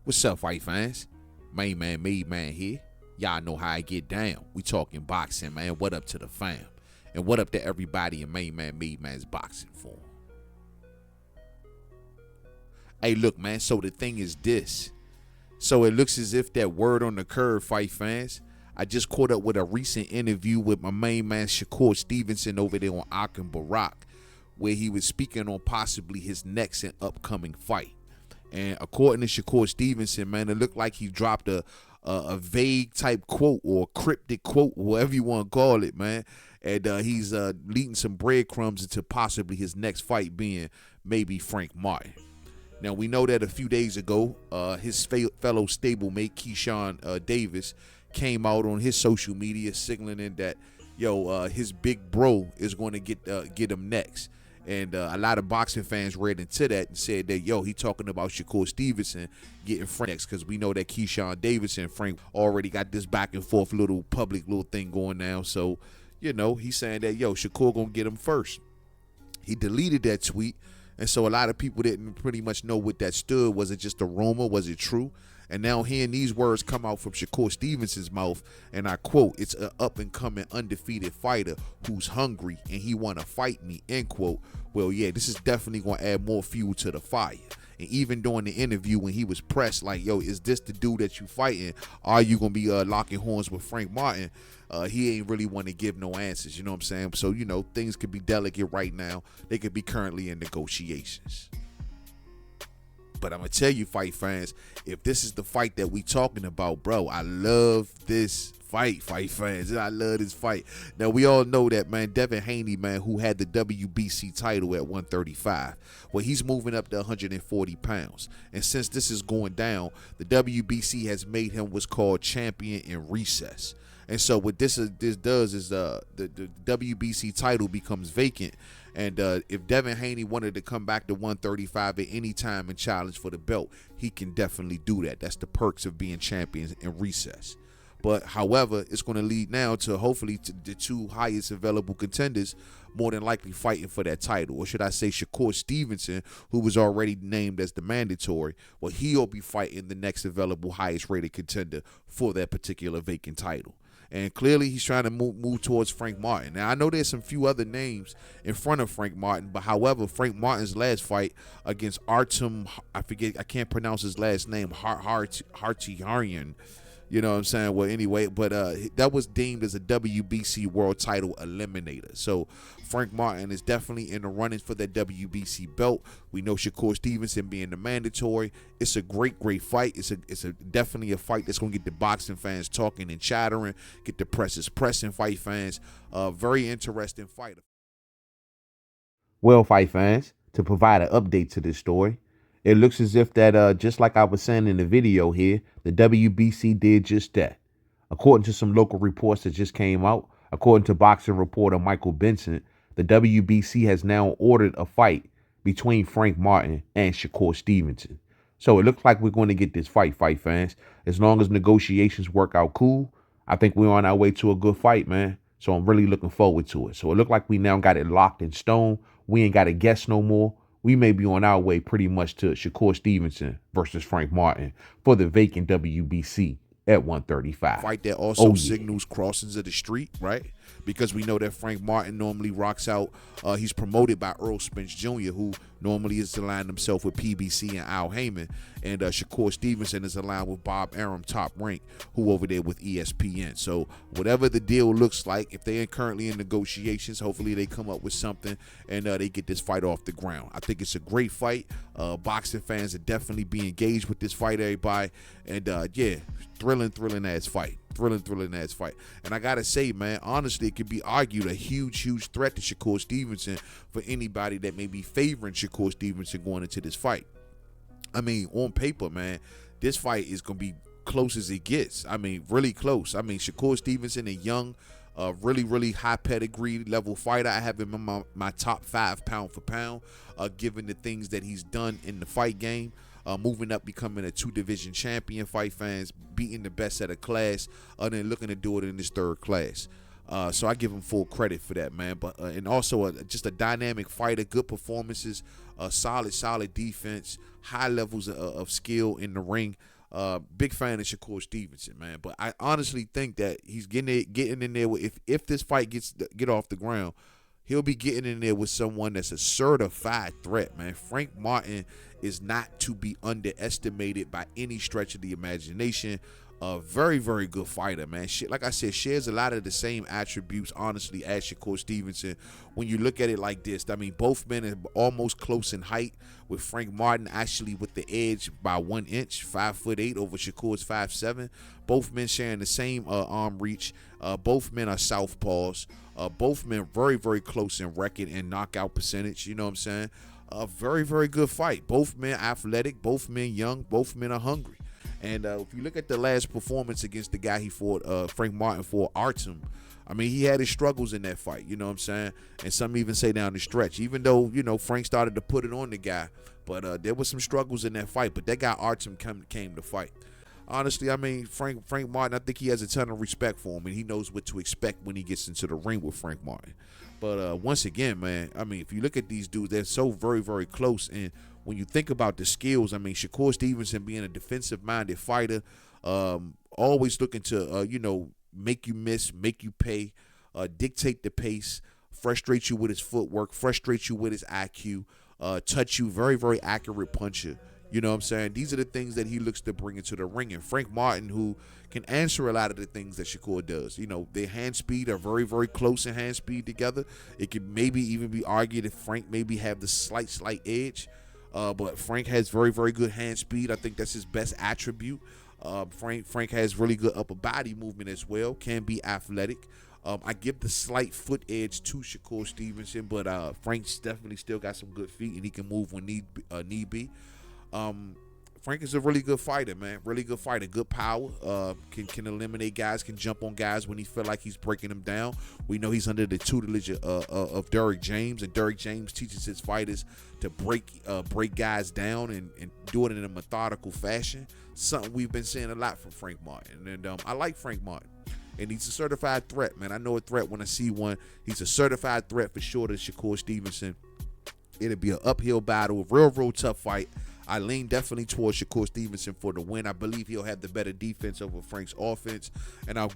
What's up, fight fans? Mainman, Mademan here. Y'all know how I get down. We talking boxing, man. What up to the fam? And what up to everybody in Mainman, Mademan's boxing form? Hey, look, man. So the thing is this. So it looks as if that word on the curve, fight fans. I just caught up with a recent interview with my main man, Shakur Stevenson, over there on Akin Barak, where he was speaking on possibly his next and upcoming fight. And according to Shakur Stevenson, man, it looked like he dropped a vague type quote or cryptic quote, whatever you want to call it, man. And he's leading some breadcrumbs into possibly his next fight being maybe Frank Martin. Now, we know that a few days ago, his fellow stablemate, Keyshawn Davis, came out on his social media signaling that, his big bro is going to get him next. And a lot of boxing fans read into that and said that, he talking about Shakur Stevenson getting Frank next, because we know that Keyshawn Davis and Frank already got this back and forth little thing going now. So, he's saying that, Shakur going to get him first. He deleted that tweet. And so a lot of people didn't pretty much know what that stood. Was it just a rumor? Was it true? And now hearing these words come out from Shakur Stevenson's mouth, and I quote, "It's an up-and-coming undefeated fighter who's hungry and he want to fight me," end quote. Well, yeah, this is definitely going to add more fuel to the fire. And even during the interview when he was pressed, like, is this the dude that you fighting? Are you going to be locking horns with Frank Martin? He ain't really want to give no answers, you know what I'm saying? So, things could be delicate right now. They could be currently in negotiations. But I'm going to tell you, fight fans, if this is the fight that we talking about, bro, I love this fight fans. I love this fight. Now, we all know that, man, Devin Haney, man, who had the WBC title at 135, well, he's moving up to 140 pounds. And since this is going down, the WBC has made him what's called champion in recess. And so what this does is the WBC title becomes vacant. And if Devin Haney wanted to come back to 135 at any time and challenge for the belt, he can definitely do that. That's the perks of being champions in recess. But however, it's going to lead now to hopefully to the two highest available contenders more than likely fighting for that title. Or should I say Shakur Stevenson, who was already named as the mandatory, well, he'll be fighting the next available highest rated contender for that particular vacant title. And clearly he's trying to move towards Frank Martin. Now, I know there's some few other names in front of Frank Martin, but however, Frank Martin's last fight against Artem, I can't pronounce his last name, Hartiarian. You know what I'm saying? Well, anyway, but that was deemed as a WBC world title eliminator. So Frank Martin is definitely in the running for that WBC belt. We know Shakur Stevenson being the mandatory. It's a great fight. It's definitely a fight that's going to get the boxing fans talking and chattering, get the presses pressing, fight fans. Very interesting fight. Well, fight fans, to provide an update to this story, it looks as if that, just like I was saying in the video here, the WBC did just that. According to some local reports that just came out, according to boxing reporter Michael Benson, the WBC has now ordered a fight between Frank Martin and Shakur Stevenson. So it looks like we're going to get this fight fans. As long as negotiations work out cool, I think we're on our way to a good fight, man. So I'm really looking forward to it. So it looked like we now got it locked in stone. We ain't got to guess no more. We may be on our way pretty much to Shakur Stevenson versus Frank Martin for the vacant WBC at 135. Fight that also signals crossings of the street, right? Because we know that Frank Martin normally rocks out. He's promoted by Earl Spence Jr., who normally is aligned himself with PBC and Al Heyman. And Shakur Stevenson is aligned with Bob Arum, Top Rank, who over there with ESPN. So whatever the deal looks like, if they are currently in negotiations, hopefully they come up with something and they get this fight off the ground. I think it's a great fight. Boxing fans are definitely be engaged with this fight, everybody. And yeah, thrilling ass fight. Thrilling ass fight. And I gotta say, man, honestly, it could be argued a huge threat to Shakur Stevenson for anybody that may be favoring Shakur Stevenson going into this fight. I mean, on paper, man, this fight is gonna be close as it gets. I mean, really close. I mean, Shakur Stevenson, a young, really high pedigree level fighter. I have him in my top 5 pound for pound, given the things that he's done in the fight game. Moving up, becoming a 2-division champion, fight fans, beating the best at a class, and then looking to do it in his 3rd class. So I give him full credit for that, man. But and also just a dynamic fighter, good performances, solid defense, high levels of skill in the ring. Big fan of Shakur Stevenson, man. But I honestly think that he's getting in there with, if this fight get off the ground, he'll be getting in there with someone that's a certified threat, man. Frank Martin is not to be underestimated by any stretch of the imagination. A very, very good fighter, man. Like I said, shares a lot of the same attributes, honestly, as Shakur Stevenson. When you look at it like this, I mean, both men are almost close in height, with Frank Martin actually with the edge by 1 inch, 5'8" over Shakur's 5'7". Both men sharing the same arm reach. Both men are southpaws. Both men very, very close in record and knockout percentage. You know what I'm saying? A very, very good fight. Both men athletic. Both men young. Both men are hungry. And if you look at the last performance against the guy he fought, Frank Martin fought, Artem, I mean, he had his struggles in that fight, you know what I'm saying? And some even say down the stretch, even though, you know, Frank started to put it on the guy. But there was some struggles in that fight. But that guy Artem came to fight. Honestly, I mean, Frank Martin, I think he has a ton of respect for him, and he knows what to expect when he gets into the ring with Frank Martin. But once again, man, I mean, if you look at these dudes, they're so very, very close. And when you think about the skills, I mean, Shakur Stevenson being a defensive-minded fighter, always looking to, you know, make you miss, make you pay, dictate the pace, frustrate you with his footwork, frustrate you with his IQ, touch you, very, very accurate puncher. You know what I'm saying? These are the things that he looks to bring into the ring. And Frank Martin, who can answer a lot of the things that Shakur does. You know, their hand speed are very, very close in hand speed together. It could maybe even be argued if Frank maybe have the slight edge. But Frank has very, very good hand speed. I think that's his best attribute. Frank has really good upper body movement as well. Can be athletic. I give the slight foot edge to Shakur Stevenson, but Frank's definitely still got some good feet, and he can move when need be. Frank is a really good fighter, man. Really good fighter. Good power. Can eliminate guys. Can jump on guys when he feel like he's breaking them down. We know he's under the tutelage of Derrick James, and Derrick James teaches his fighters to break guys down and do it in a methodical fashion. Something we've been seeing a lot from Frank Martin, and I like Frank Martin. And he's a certified threat, man. I know a threat when I see one. He's a certified threat for sure to Shakur Stevenson. It'll be an uphill battle, a real tough fight. I lean definitely towards Shakur Stevenson for the win. I believe he'll have the better defense over Frank's offense, and I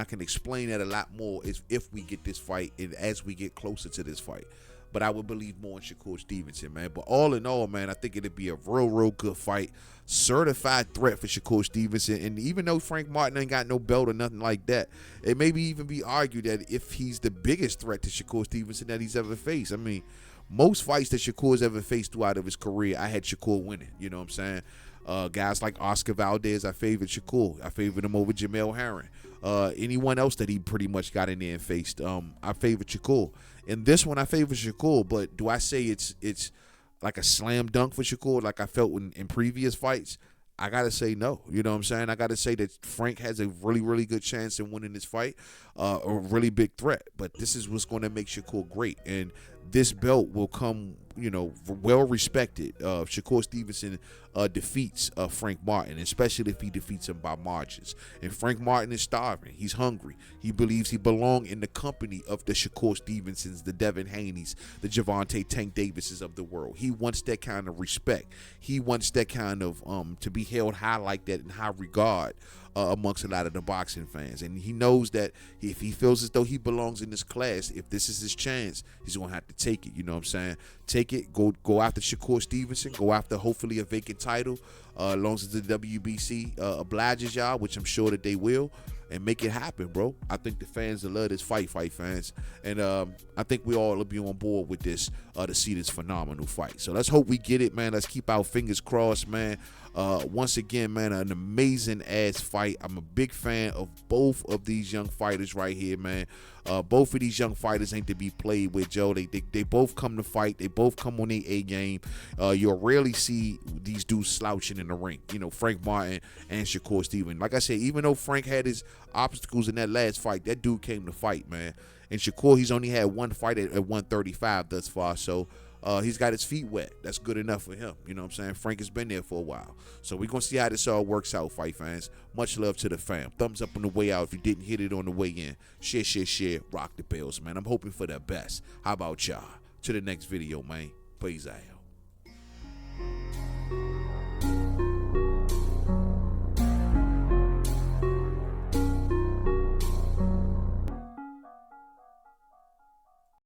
can explain that a lot more if we get this fight and as we get closer to this fight. But I would believe more in Shakur Stevenson, man. But all in all, man, I think it'll be a real good fight. Certified threat for Shakur Stevenson. And even though Frank Martin ain't got no belt or nothing like that, it may even be argued that if he's the biggest threat to Shakur Stevenson that he's ever faced. I mean, most fights that Shakur's ever faced throughout of his career, I had Shakur winning. You know what I'm saying? Guys like Oscar Valdez, I favored Shakur. I favored him over Jamel Herring. Anyone else that he pretty much got in there and faced, I favored Shakur. In this one, I favor Shakur, but do I say it's like a slam dunk for Shakur like I felt in previous fights? I got to say no. You know what I'm saying? I got to say that Frank has a really good chance in winning this fight, a really big threat. But this is what's going to make Shakur great. And this belt will come, you know, well respected. Shakur Stevenson defeats Frank Martin, especially if he defeats him by margins. And Frank Martin is starving. He's hungry. He believes he belongs in the company of the Shakur Stevensons, the Devin Haneys, the Javante Tank Davises of the world. He wants that kind of respect. He wants that kind of to be held high like that, in high regard amongst a lot of the boxing fans. And he knows that if he feels as though he belongs in this class, if this is his chance, he's going to have to take it. You know what I'm saying? Take it. Go after Shakur Stevenson. Go after hopefully a vacant title, as long as the WBC obliges y'all, which I'm sure that they will, and make it happen, bro. I think the fans will love this fight fans. And I think we all will be on board with this to see this phenomenal fight. So let's hope we get it, man. Let's keep our fingers crossed, man. Once again, man, an amazing ass fight. I'm a big fan of both of these young fighters right here, man. Both of these young fighters ain't to be played with, Joe. They both come to fight. They both come on their A game. You'll rarely see these dudes slouching in the ring. You know, Frank Martin and Shakur Stevenson. Like I said, even though Frank had his obstacles in that last fight, that dude came to fight, man. And Shakur, he's only had one fight at 135 thus far, so he's got his feet wet. That's good enough for him. You know what I'm saying? Frank has been there for a while. So we're going to see how this all works out, fight fans. Much love to the fam. Thumbs up on the way out if you didn't hit it on the way in. Share. Rock the bells, man. I'm hoping for the best. How about y'all? To the next video, man. Peace out.